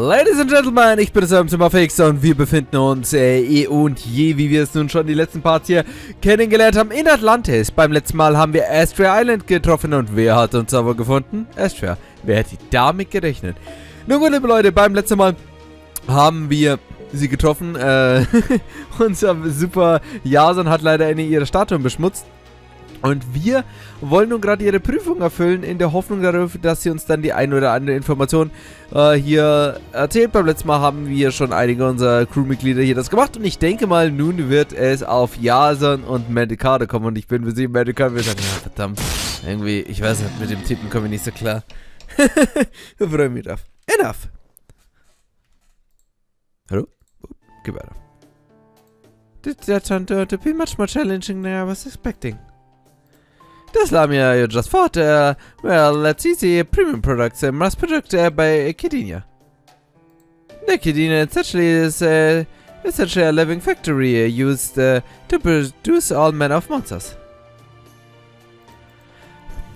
Ladies and Gentlemen, ich bin das Zimmerfix und wir befinden uns und je, wie wir es nun schon die letzten Parts hier kennengelernt haben, in Atlantis. Beim letzten Mal haben wir Astrea Island getroffen und wer hat uns aber gefunden? Astrea. Wer hätte damit gerechnet? Nun gut, liebe Leute, beim letzten Mal haben wir sie getroffen. Unser super Jason hat leider ihre Statuen beschmutzt. Und wir wollen nun gerade ihre Prüfung erfüllen, in der Hoffnung darauf, dass sie uns dann die ein oder andere Information hier erzählt. Beim letzten Mal haben wir schon einige unserer Crewmitglieder hier das gemacht. Und ich denke mal, nun wird es auf Jason und Medicade kommen. Und ich bin für sie Medicade. Wir sagen, ja verdammt, irgendwie, ich weiß nicht, mit dem Tippen komme ich nicht so klar. Wir freuen mich drauf. Enough. Hallo? Geh weiter. That turned out to be much more challenging than I was expecting. This lamia you just fought, well, that's easy. Premium products, mass product by Chaldea. The Chaldea is essentially a living factory used to produce all manner of monsters.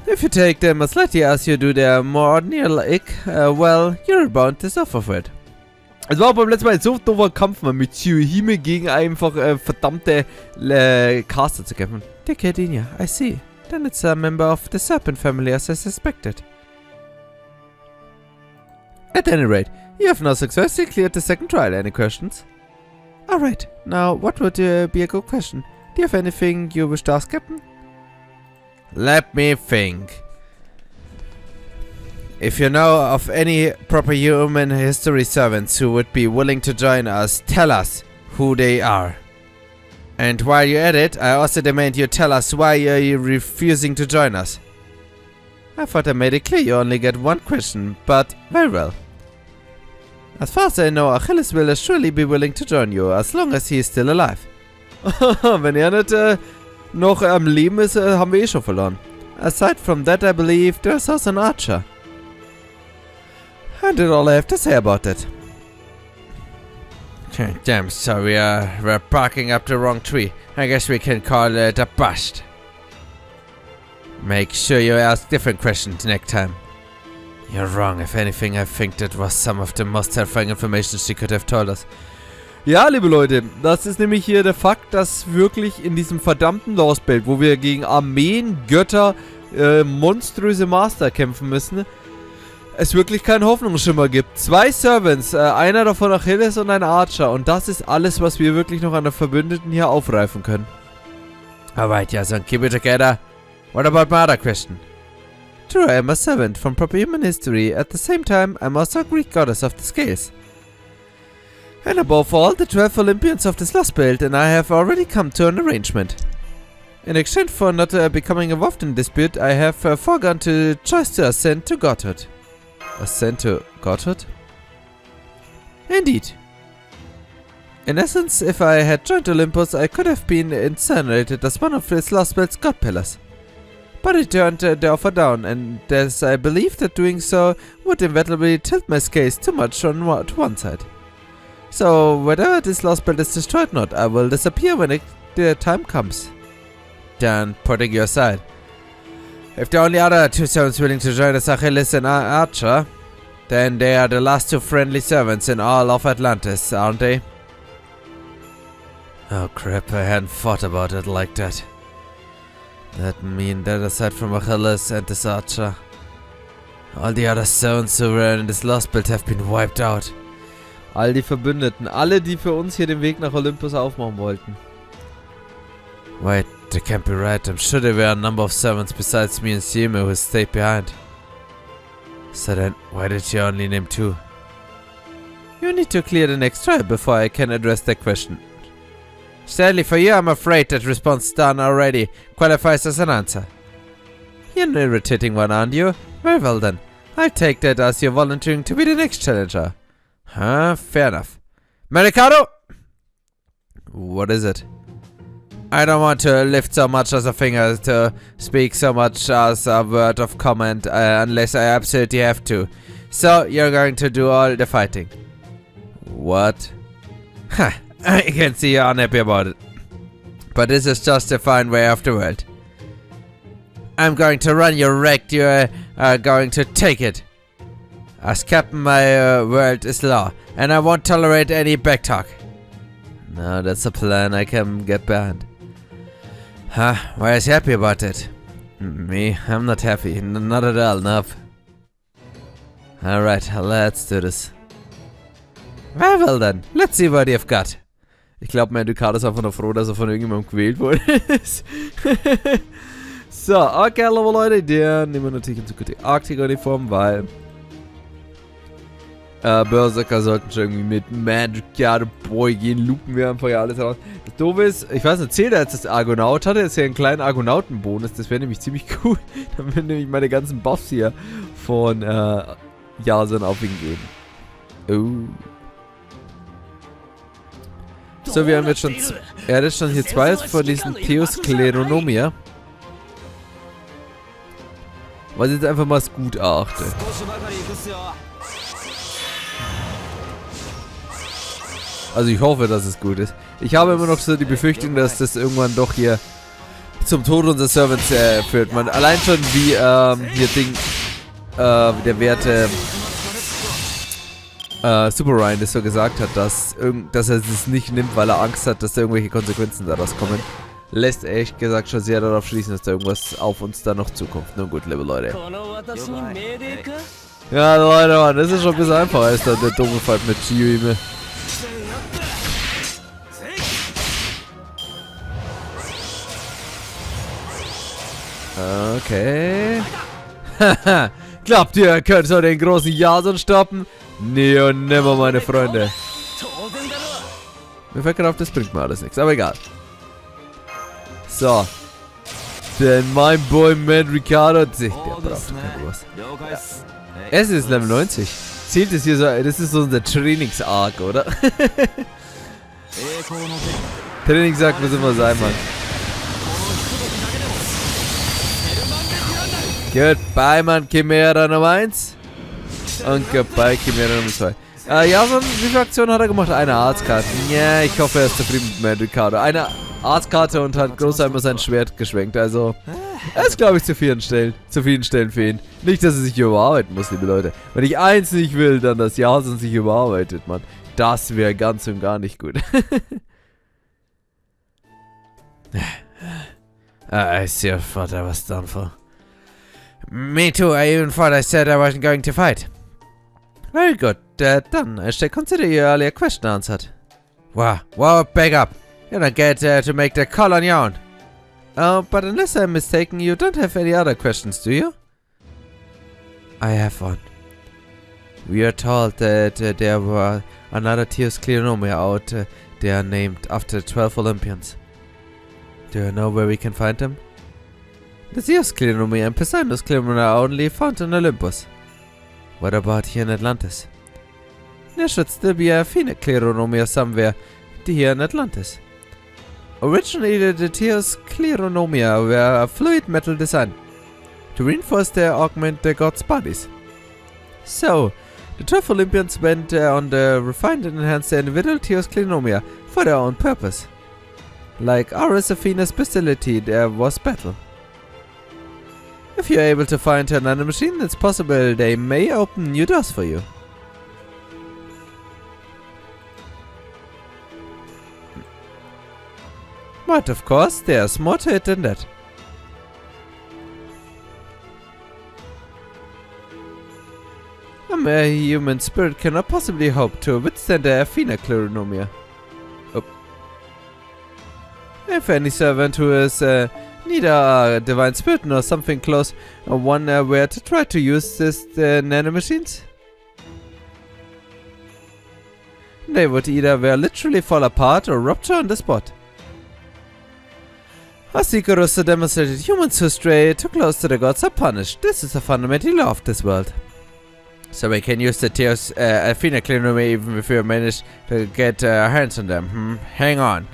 If you take them as lightly as you do their more ordinary well, you're bound to suffer for it. Es war beim letzten Mal so ein doofer Kampf, man, mit Tsuhime gegen einfach verdammte Caster zu kämpfen. The Chaldea, I see. Then it's a member of the serpent family as I suspected. At any rate, you have now successfully cleared the second trial. Any questions? Alright, now what would be a good question? Do you have anything you wish to ask, Captain? Let me think. If you know of any proper human history servants who would be willing to join us, tell us who they are. And while you're at it, I also demand you tell us why you're refusing to join us. I thought I made it clear you only get one question, but very well. As far as I know, Achilles will surely be willing to join you, as long as he is still alive. Wenn er nicht noch am Leben ist, haben wir schon verloren. Aside from that, I believe there's also an archer. And that's all I have to say about it. Damn sorry, we're barking up the wrong tree. I guess we can call it a bust. Make sure you ask different questions next time. You're wrong. If anything, I think that was some of the most terrifying information she could have told us. Ja, liebe Leute, das ist nämlich hier der Fakt, dass wirklich in diesem verdammten Lostbelt, wo wir gegen Armeen, Götter, monströse Master kämpfen müssen, es wirklich keinen Hoffnungsschimmer gibt. 2 Servants, einer davon Achilles und ein Archer. Und das ist alles, was wir wirklich noch an der Verbündeten hier aufreifen können. Alright, Jason, keep it together. What about my other question? True, I am a servant from proper human history. At the same time, I'm also a Greek goddess of the scales. And above all, the 12 Olympians of this Lostbelt and I have already come to an arrangement. In exchange for not becoming involved in dispute, I have foregone to choice to ascend to godhood. Ascend to godhood? Indeed. In essence, if I had joined Olympus, I could have been incinerated as one of this Lostbelt's god pillars. But I turned the offer down, and as I believe that doing so would inevitably tilt my scales too much to one side. So, whether this Lostbelt is destroyed or not, I will disappear when the time comes. Then, putting you aside. If the only other 2 servants willing to join us are Achilles and Archer, then they are the last 2 friendly servants in all of Atlantis, aren't they? Oh crap, I hadn't thought about it like that. That means that aside from Achilles and this Archer, all the other servants who were in this Lostbelt have been wiped out. All die Verbündeten, alle, die für uns hier den Weg nach Olympus aufmachen wollten. Wait. That can't be right. I'm sure there were a number of servants besides me and Sime who stayed behind. So then, why did you only name 2? You need to clear the next trial before I can address that question. Sadly for you, I'm afraid that response done already qualifies as an answer. You're an irritating one, aren't you? Very well then. I'll take that as you're volunteering to be the next challenger. Huh? Fair enough. Mercado! What is it? I don't want to lift so much as a finger to speak so much as a word of comment unless I absolutely have to. So, you're going to do all the fighting. What? Ha! I can see you're unhappy about it. But this is just a fine way of the world. I'm going to run you wrecked. You're going to take it. As captain, my word is law, and I won't tolerate any backtalk. No, that's a plan I can get behind. Huh? Why is he happy about it? Me? I'm not happy. Not at all, nope. Alright, let's do this. Very well then. Let's see what you've got. Ich glaube, mein Ducat ist einfach nur froh, dass er von irgendjemandem gewählt wurde. So, okay, liebe Leute, der nehmen wir natürlich in Zukunft die Arktik-Uniform, weil Berserker sollten schon irgendwie mit Magic Boy gehen, lupen wir einfach ja alles raus. Das Doofe ist, ich weiß nicht, zählt er jetzt das Argonaut? Hat er jetzt hier einen kleinen Argonautenbonus? Das wäre nämlich ziemlich cool. Dann würden nämlich meine ganzen Buffs hier von Jason auf ihn gehen. So, wir haben jetzt schon, er hat jetzt schon hier zwei von diesen Theoskleronomia. Was ich jetzt einfach mal das Gutachte. Also ich hoffe, dass es gut ist. Ich habe immer noch so die Befürchtung, dass das irgendwann doch hier zum Tod unseres Servants führt. Man, allein schon wie hier Ding, der Werte Super Ryan das so gesagt hat, dass er es nicht nimmt, weil er Angst hat, dass da irgendwelche Konsequenzen daraus kommen. Lässt ehrlich gesagt schon sehr darauf schließen, dass da irgendwas auf uns da noch zukommt. Nun gut, liebe Leute. Ja, Leute, Mann, das ist schon ein bisschen einfacher als der dumme Fight mit Chiuime. Okay. Haha. Glaubt ihr, ihr könnt so den großen Jason stoppen? Nee und nimmer, meine Freunde. Mir fällt gerade auf, das bringt mir alles nichts, aber egal. So. Denn mein Boy Man Ricardo, der braucht keine was. Ja. Es ist Level 90. Zählt es hier so, das ist so unser Trainings-Arc, oder? Trainingsarc muss immer sein, Mann. Goodbye, Mann, Chimera Nummer 1. Und goodbye, Chimera Nummer 2. Ja, so wie viele Aktionen hat er gemacht? Eine Arztkarte. Ja, ich hoffe, er ist zufrieden mit Man Ricardo. Eine Arztkarte und hat Großheimer sein Schwert geschwenkt. Also, er ist, glaube ich, zu vielen Stellen für ihn. Nicht, dass er sich überarbeiten muss, liebe Leute. Wenn ich eins nicht will, dann dass Jason sich überarbeitet, Mann. Das wäre ganz und gar nicht gut. I see what I was done for. Me too, I even thought I said I wasn't going to fight. Very good, done. I shall consider your earlier question answered. Wow, back up. You don't get to make the call on your own. Oh, but unless I'm mistaken, you don't have any other questions, do you? I have one. We are told that there were another Theoskleronomia out there named after the 12 Olympians. Do you know where we can find them? The Theoskleronomia and Poseidonskleronomia are only found in Olympus. What about here in Atlantis? There should still be a Phenakleronomia somewhere here in Atlantis. Originally, the Theoskleronomia were a fluid metal design to reinforce their augment the gods' bodies. So, the 12 Olympians went on to refine and enhance their individual Theoskleronomia for their own purpose. Like Ares Athena's specialty, there was battle. If you're able to find her nanomachine, it's possible they may open new doors for you. But of course, there's more to it than that. A mere human spirit cannot possibly hope to withstand the Phenakleronomia. Oh. If any servant who is neither a divine spirit nor something close, one were to try to use this nanomachines, they would either literally fall apart or rupture on the spot. As Icarus demonstrated, humans who stray too close to the gods are punished. This is a fundamental law of this world. So we can use the Phenakleronomia even if we manage to get our hands on them. Hang on.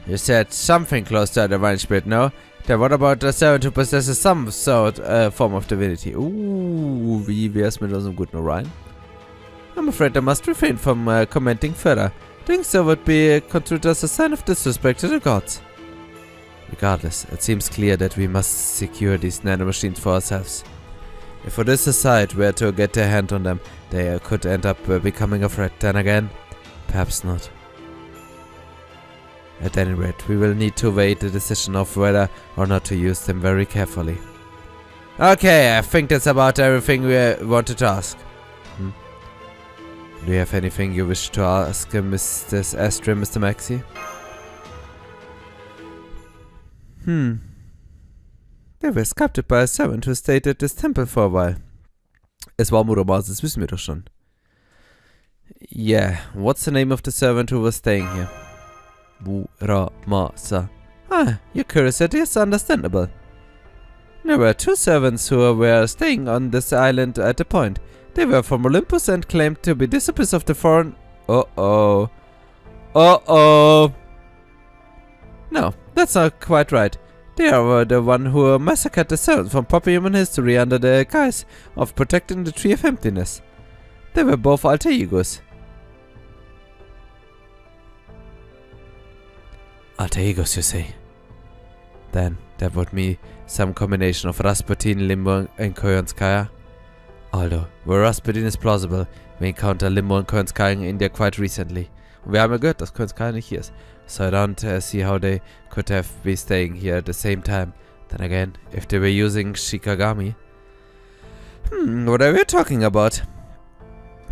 You said something close to a divine spirit, no? Then what about a servant who possesses some sort form of divinity? Wie wär's mit unserem guten Orion? I'm afraid I must refrain from commenting further. Doing so would be construed as a sign of disrespect to the gods. Regardless, it seems clear that we must secure these nanomachines for ourselves. If it is a site where to get their hand on them, they could end up becoming a threat. Then again, perhaps not. At any rate, we will need to weigh the decision of whether or not to use them very carefully. Okay, I think that's about everything we wanted to ask. Do you have anything you wish to ask Mrs. Astrea, Mr. Maxi? They were sculpted by a servant who stayed at this temple for a while. Es war Muramasa, das wissen wir doch schon. Yeah, what's the name of the servant who was staying here? Muramasa. Ah, your curiosity is understandable. There were 2 servants who were staying on this island at a point. They were from Olympus and claimed to be disciples of the foreign... Uh-oh. No, that's not quite right. They are the one who massacred the servants from proper human history under the guise of protecting the Tree of Emptiness. They were both alter egos. Alter egos, you say? Then that would be some combination of Rasputin, Limbo, and Koyonskaya. Although, where Rasputin is plausible, we encountered Limbo and Koyonskaya in India quite recently. Und wir haben ja gehört, dass Koyonskaya nicht hier ist. So I don't see how they could have been staying here at the same time. Then again, if they were using Shikagami. What are we talking about?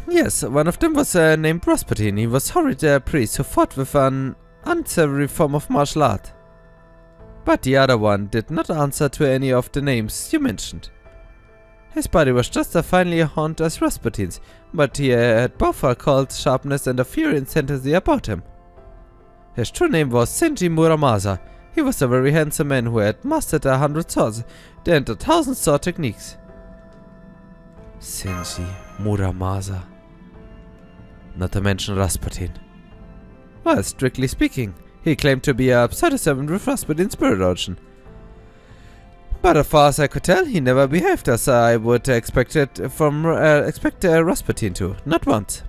Yes, one of them was named Rasputin. He was a horrid priest who fought with an unsavory form of martial art. But the other one did not answer to any of the names you mentioned. His body was just as finely honed as Rasputin's, but he had both a cold sharpness and a fury intensity about him. His true name was Shinji Muramasa. He was a very handsome man who had mastered 100 swords and 1,000 sword techniques. Shinji Muramasa. Not to mention Rasputin. Well, strictly speaking, he claimed to be a pseudo-servant with Rasputin's spirit origin. But as far as I could tell, he never behaved as I would expect Rasputin to, not once.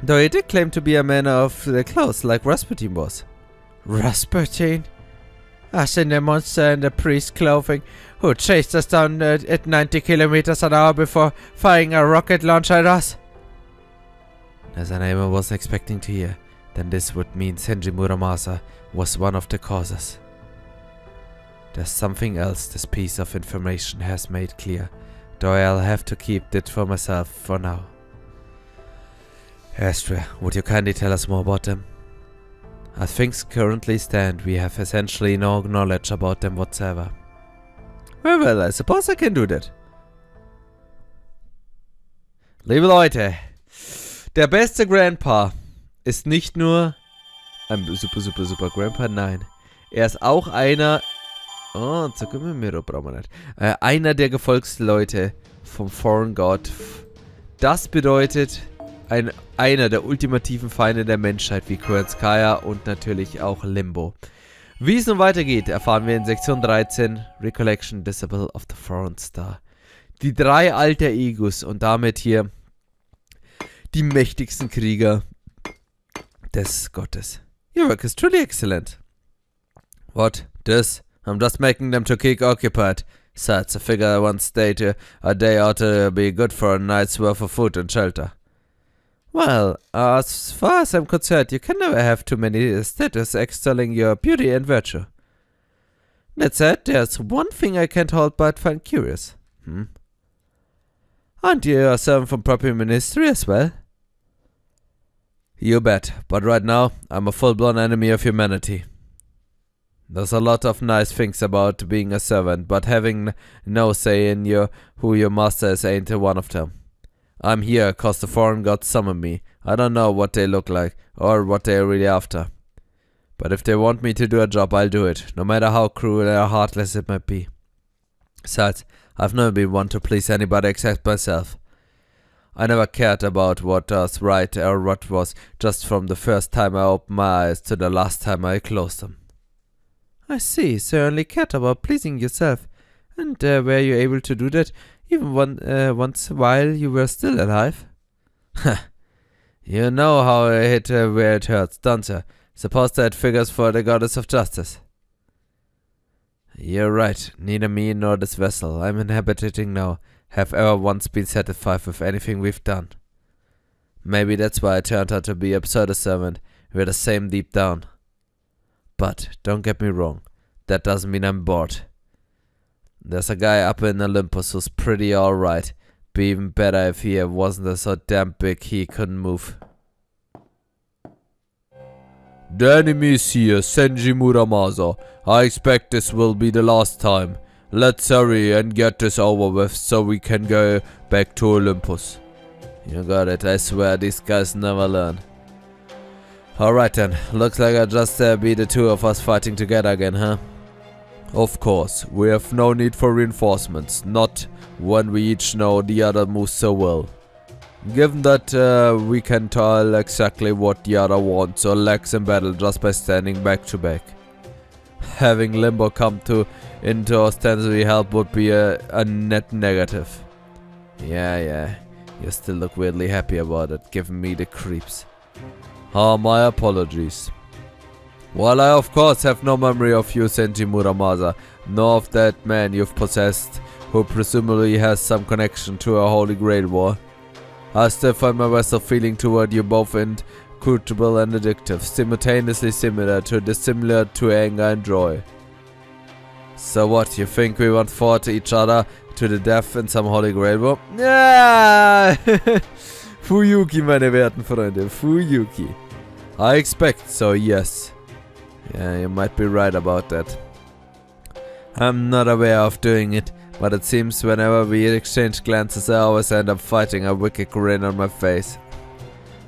Though he did claim to be a man of the clothes like Rasputin was. Rasputin? As in the monster in the priest's clothing, who chased us down at 90 kilometers an hour before firing a rocket launcher at us? As a name I wasn't expecting to hear, then this would mean Shinji Muramasa was one of the causes. There's something else this piece of information has made clear, though I'll have to keep it for myself for now. Astrea, would you kindly tell us more about them? As things currently stand, we have essentially no knowledge about them whatsoever. Very well, I suppose I can do that. Liebe Leute, der beste Grandpa ist nicht nur ein super Grandpa, nein. Er ist auch einer... Oh, brauchen wir nicht. Einer der Gefolgsleute vom Foreign God. Das bedeutet... einer der ultimativen Feinde der Menschheit wie Koyonskaya und natürlich auch Limbo. Wie es nun weitergeht, erfahren wir in Sektion 13 Recollection Disciple of the Foreign Star. Die 3 alter Egos und damit hier die mächtigsten Krieger des Gottes. Your work is truly excellent. What? This? I'm just making them to keep occupied. Such a figure once day a day ought to be good for a night's worth of food and shelter. Well, as far as I'm concerned, you can never have too many statues extolling your beauty and virtue. That said, there's one thing I can't help but find curious. Aren't you a servant from proper ministry as well? You bet, but right now, I'm a full-blown enemy of humanity. There's a lot of nice things about being a servant, but having no say in who your master is ain't one of them. I'm here cause the foreign gods summoned me. I don't know what they look like, or what they're really after. But if they want me to do a job, I'll do it, no matter how cruel or heartless it might be. Besides, I've never been one to please anybody except myself. I never cared about what was right or what was just from the first time I opened my eyes to the last time I closed them. I see, so you only cared about pleasing yourself. And were you able to do that even once while you were still alive? You know how I hit where it hurts, don't you? Suppose that figures for the goddess of justice. You're right, neither me nor this vessel I'm inhabiting now have ever once been satisfied with anything we've done. Maybe that's why I turned out to be a pseudo-servant. We're the same deep down. But, don't get me wrong, that doesn't mean I'm bored. There's a guy up in Olympus who's pretty alright. Be even better if he wasn't so damn big he couldn't move. The enemy's here, Senji Muramasa. I expect this will be the last time. Let's hurry and get this over with so we can go back to Olympus. You got it, I swear these guys never learn. Alright then, looks like I just be the two of us fighting together again, huh? Of course, we have no need for reinforcements, not when we each know the other moves so well. Given that we can tell exactly what the other wants or lacks in battle just by standing back to back. Having Limbo come into ostensibly help would be a net negative. Yeah, you still look weirdly happy about it, giving me the creeps. My apologies. While I of course have no memory of you, Senji Muramasa, nor of that man you've possessed, who presumably has some connection to a Holy Grail war, I still find my vessel feeling toward you both inscrutable and addictive, simultaneously similar to anger and joy. So what, you think we won't fought each other to the death in some Holy Grail war? Yeah! Fuyuki, meine werten Freunde, Fuyuki. I expect so, yes. Yeah, you might be right about that. I'm not aware of doing it, but it seems whenever we exchange glances I always end up fighting a wicked grin on my face.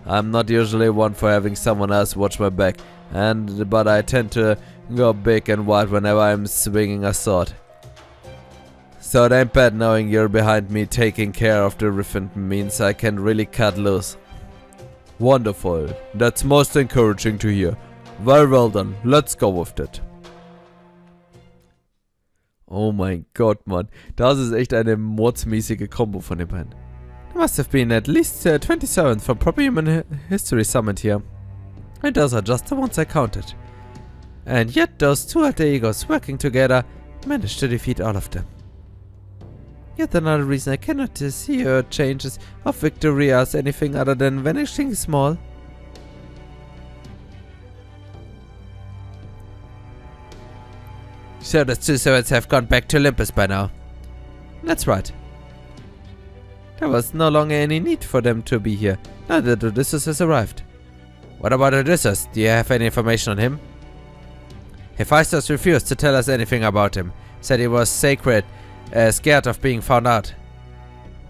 I'm not usually one for having someone else watch my back, but I tend to go big and wide whenever I'm swinging a sword. So it ain't bad knowing you're behind me taking care of the riffin means I can really cut loose. Wonderful, that's most encouraging to hear. Very well done, let's go with it. Oh mein Gott, Mann. Das ist echt eine mordsmäßige Combo von den beiden. There must have been at least 27 from proper human history summoned here. And those are just the ones I counted. And yet those two alter egos working together managed to defeat all of them. Yet another reason I cannot see your chances of victory as anything other than vanishing small. So the two servants have gone back to Olympus by now. That's right. There was no longer any need for them to be here, now that Odysseus has arrived. What about Odysseus? Do you have any information on him? Hephaestus refused to tell us anything about him. Said he was scared of being found out.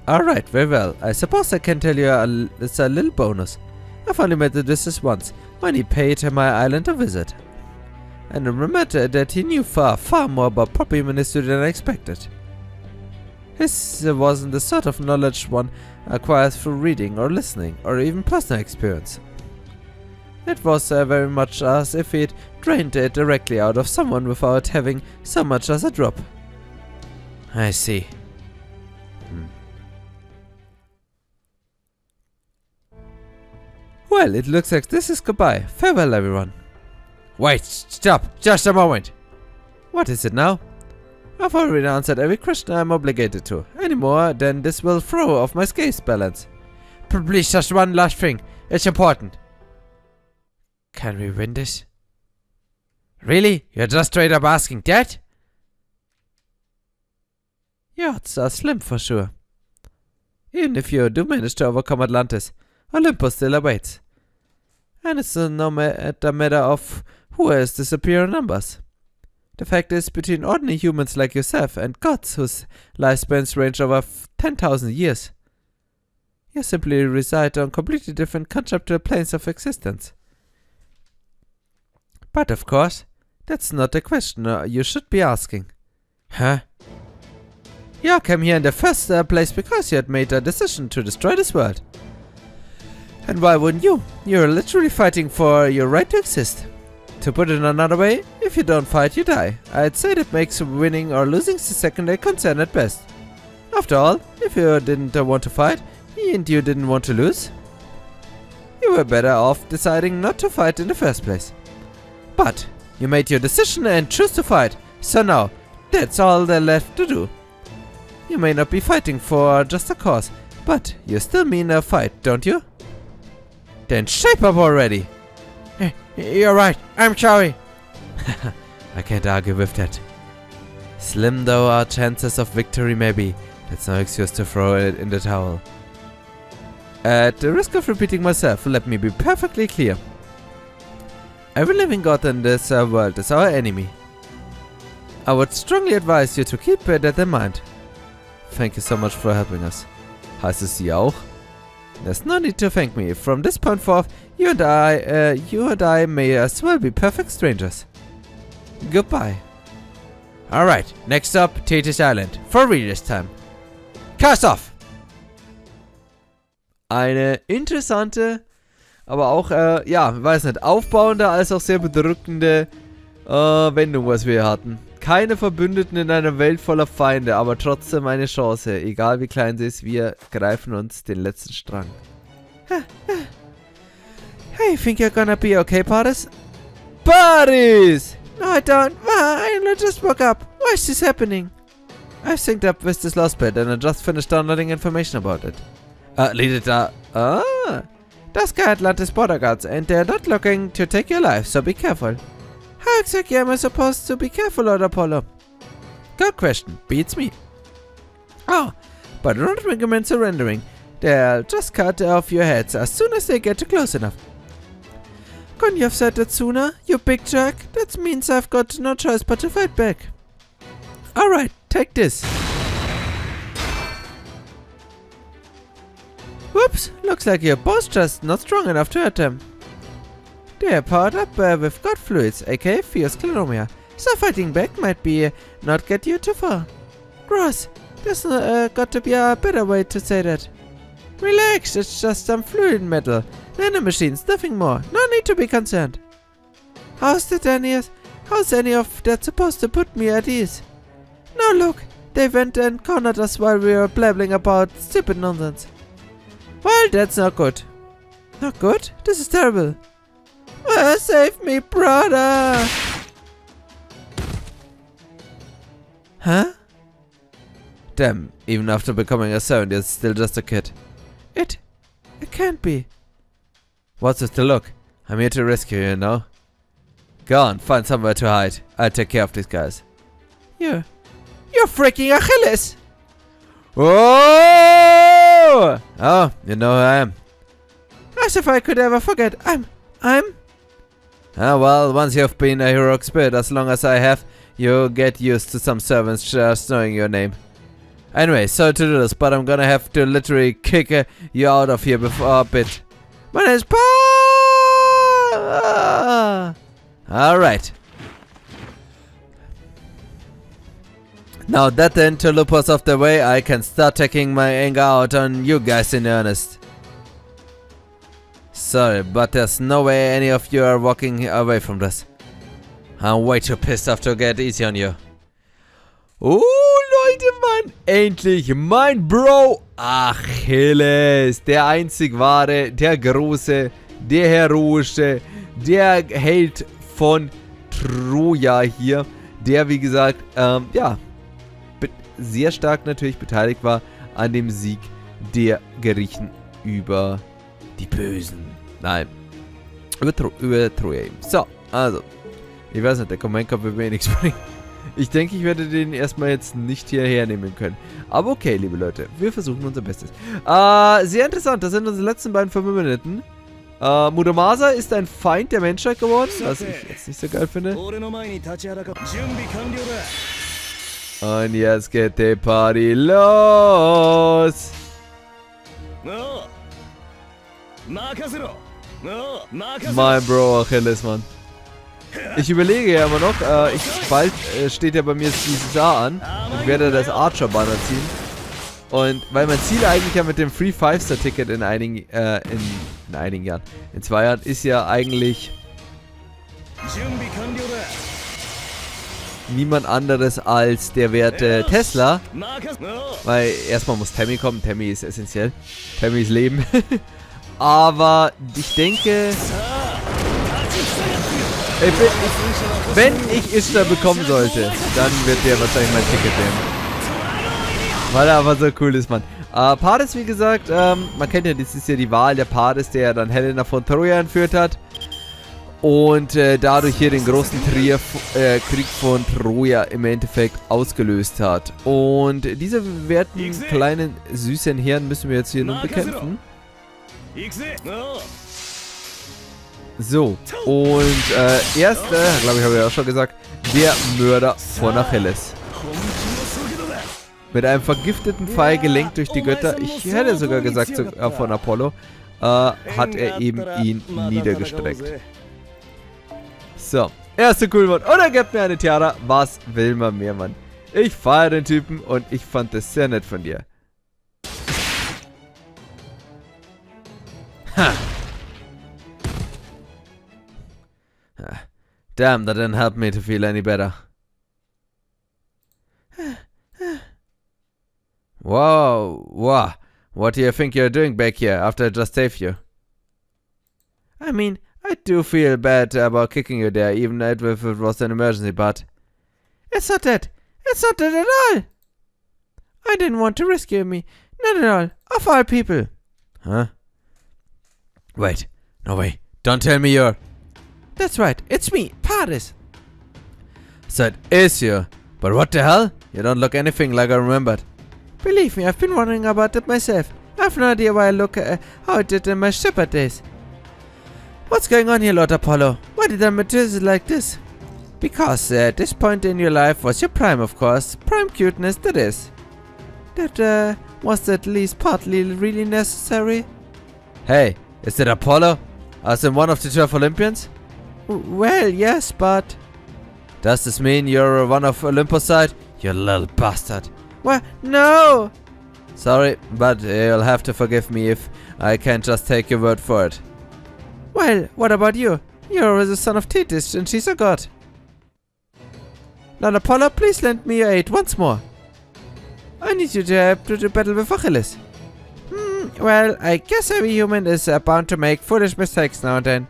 Alright, very well. I suppose I can tell you it's a little bonus. I've only met Odysseus once, when he paid my island a visit. And remember that he knew far more about proper human history than I expected. His wasn't the sort of knowledge one acquires through reading or listening, or even personal experience. It was very much as if he'd drained it directly out of someone without having so much as a drop. I see. Well, it looks like this is goodbye. Farewell, everyone. Wait, stop, just a moment. What is it now? I've already answered every question I'm obligated to. Any more, then this will throw off my scales balance. Please, just one last thing. It's important. Can we win this? Really? You're just straight up asking that? Yeah, odds are slim for sure. Even if you do manage to overcome Atlantis, Olympus still awaits. And it's no matter of who has the superior numbers. The fact is, between ordinary humans like yourself and gods whose lifespans range over 10,000 years, you simply reside on completely different conceptual planes of existence. But of course, that's not the question you should be asking. Huh? You came here in the first place because you had made a decision to destroy this world. And why wouldn't you? You're literally fighting for your right to exist. To put it another way, if you don't fight, you die. I'd say that makes winning or losing a secondary concern at best. After all, if you didn't want to fight, and you didn't want to lose, you were better off deciding not to fight in the first place. But you made your decision and chose to fight, so now, that's all there left to do. You may not be fighting for just a cause, but you still mean a fight, don't you? Then shape up already! You're right, I'm sorry. I can't argue with that. Slim though our chances of victory may be, that's no excuse to throw it in the towel. At the risk of repeating myself, let me be perfectly clear. Every living god in this world is our enemy. I would strongly advise you to keep that in mind. Thank you so much for helping us. Heißt es Sie auch? There's no need to thank me. From this point forth, you and I may as well be perfect strangers. Goodbye. Alright, next up, Thetis Island. For real this time. Cast off! Eine interessante, aber auch, ja, weiß nicht, aufbauende als auch sehr bedrückende Wendung, was wir hier hatten. Keine Verbündeten in einer Welt voller Feinde, aber trotzdem eine Chance. Egal wie klein sie ist, wir greifen uns den letzten Strang. Hey, think you're gonna be okay, Paris? Paris! No, I don't. I just woke up. Why is this happening? I synced up with this Lostbelt and I just finished downloading information about it. Lead it up. Das guy Atlantis border guards and they're not looking to take your life, so be careful. How exactly am I supposed to be careful, Lord Apollo? Good question. Beats me. Oh, but don't recommend surrendering. They'll just cut off your heads as soon as they get close enough. Couldn't you have said that sooner, you big jerk? That means I've got no choice but to fight back. Alright, take this. Whoops, looks like you're both just not strong enough to hurt them. They're powered up with god fluids, aka fierce scleromia, so fighting back might be not get you too far. Gross, there's got to be a better way to say that. Relax, it's just some fluid metal. Nanomachines, nothing more. No need to be concerned. How's any of that supposed to put me at ease? No, look, they went and cornered us while we were blabbling about stupid nonsense. Well, that's not good. Not good? This is terrible. Save me, brother! Huh? Damn, even after becoming a servant, you're still just a kid. It can't be. What's with the look? I'm here to rescue you, you know? Go on, find somewhere to hide. I'll take care of these guys. You're freaking Achilles! Oh! Oh, you know who I am. As if I could ever forget. I'm... Ah, well, once you've been a heroic spirit, as long as I have, you'll get used to some servants just knowing your name. Anyway, sorry to do this, but I'm gonna have to literally kick you out of here before a bit. My name's Pa! Alright. Now that the interloper's off the way, I can start taking my anger out on you guys in earnest. Sorry, but there's no way any of you are walking away from this. I'm way too pissed off to get easy on you. Leute, Mann! Endlich mein Bro Achilles! Der einzig wahre, der große, der heroische, der Held von Troja hier. Der, wie gesagt, ja, sehr stark natürlich beteiligt war an dem Sieg der Griechen über die Bösen. Nein. Über Troja eben. So, also. Ich weiß nicht, der Comment wird mir nichts bringen. Ich denke, ich werde den erstmal jetzt nicht hierher nehmen können. Aber okay, liebe Leute. Wir versuchen unser Bestes. Sehr interessant. Das sind unsere letzten beiden Verbündeten. Muramasa ist ein Feind der Menschheit geworden, was ich jetzt nicht so geil finde. Und jetzt geht die Party los! Mein Bro Achilles, Mann. Ich überlege ja immer noch, bald steht ja bei mir dieses Jahr an. Ich werde das Archer-Banner ziehen. Und weil mein Ziel eigentlich ja mit dem Free 5-Star-Ticket in einigen Jahren, in 2 Jahren, ist ja eigentlich niemand anderes als der werte Tesla. Weil erstmal muss Tammy kommen. Tammy ist essentiell. Tammy ist Leben. Aber ich denke, wenn ich Ishtar bekommen sollte, dann wird der wahrscheinlich mein Ticket nehmen. Weil er einfach so cool ist, Mann. Paris, wie gesagt, man kennt ja, das ist ja die Wahl der Paris, der ja dann Helena von Troja entführt hat. Und dadurch hier den großen Krieg von Troja im Endeffekt ausgelöst hat. Und diese werten kleinen süßen Herren müssen wir jetzt hier nun bekämpfen. So, und erste, glaube ich, habe ich auch schon gesagt, der Mörder von Achilles. Mit einem vergifteten Pfeil gelenkt durch die Götter, ich hätte sogar gesagt von Apollo, hat er eben ihn niedergestreckt. So, erste Coolmod. Und er gibt mir eine Tiara. Was will man mehr, Mann? Ich feiere den Typen und ich fand das sehr nett von dir. Ha! Damn, that didn't help me to feel any better. Wow. What do you think you're doing back here after I just saved you? I mean, I do feel bad about kicking you there, even if it was an emergency, but... It's not that. It's not that at all. I didn't want to rescue me. Not at all. Of all people. Huh? Wait. No way. Don't tell me you're... That's right. It's me, Paris. So it is you. But what the hell? You don't look anything like I remembered. Believe me, I've been wondering about it myself. I've no idea why I look how I did in my shepherd days. What's going on here, Lord Apollo? Why did I materialize like this? Because at this point in your life was your prime, of course. Prime cuteness, that is. That was at least partly really necessary. Hey, is it Apollo? As in one of the 12 Olympians? Well, yes, but... Does this mean you're one of Olympus' side? You little bastard. What? No! Sorry, but you'll have to forgive me if I can't just take your word for it. Well, what about you? You're the son of Thetis and she's a god. Lord Apollo, please lend me your aid once more. I need you to help to the battle with Achilles. Well, I guess every human is bound to make foolish mistakes now and then.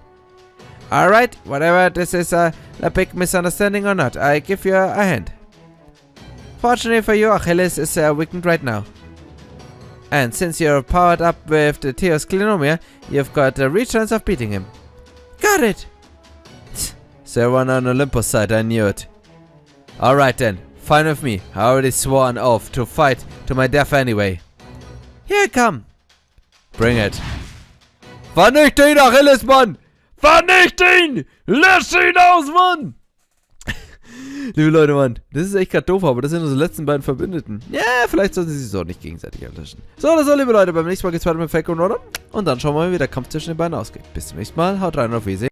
Alright, whatever this is a big misunderstanding or not, I give you a hand. Fortunately for you, Achilles is weakened right now. And since you're powered up with the Theos Clinomia, you've got a real chance of beating him. Got it! So one on Olympus' side, I knew it. Alright then, fine with me. I already swore an oath to fight to my death anyway. Here I come! Bring it. Vernichte ihn, Achilles, Mann! Vernichte ihn! Lösch ihn aus, Mann! Liebe Leute, Mann, das ist echt gerade doof, aber das sind unsere letzten beiden Verbündeten. Ja, vielleicht sollten sie sich so nicht gegenseitig erlöschen. So oder so, liebe Leute, beim nächsten Mal geht's weiter mit Falcon, oder? Und dann schauen wir mal, wie der Kampf zwischen den beiden ausgeht. Bis zum nächsten Mal, haut rein und auf Wiedersehen.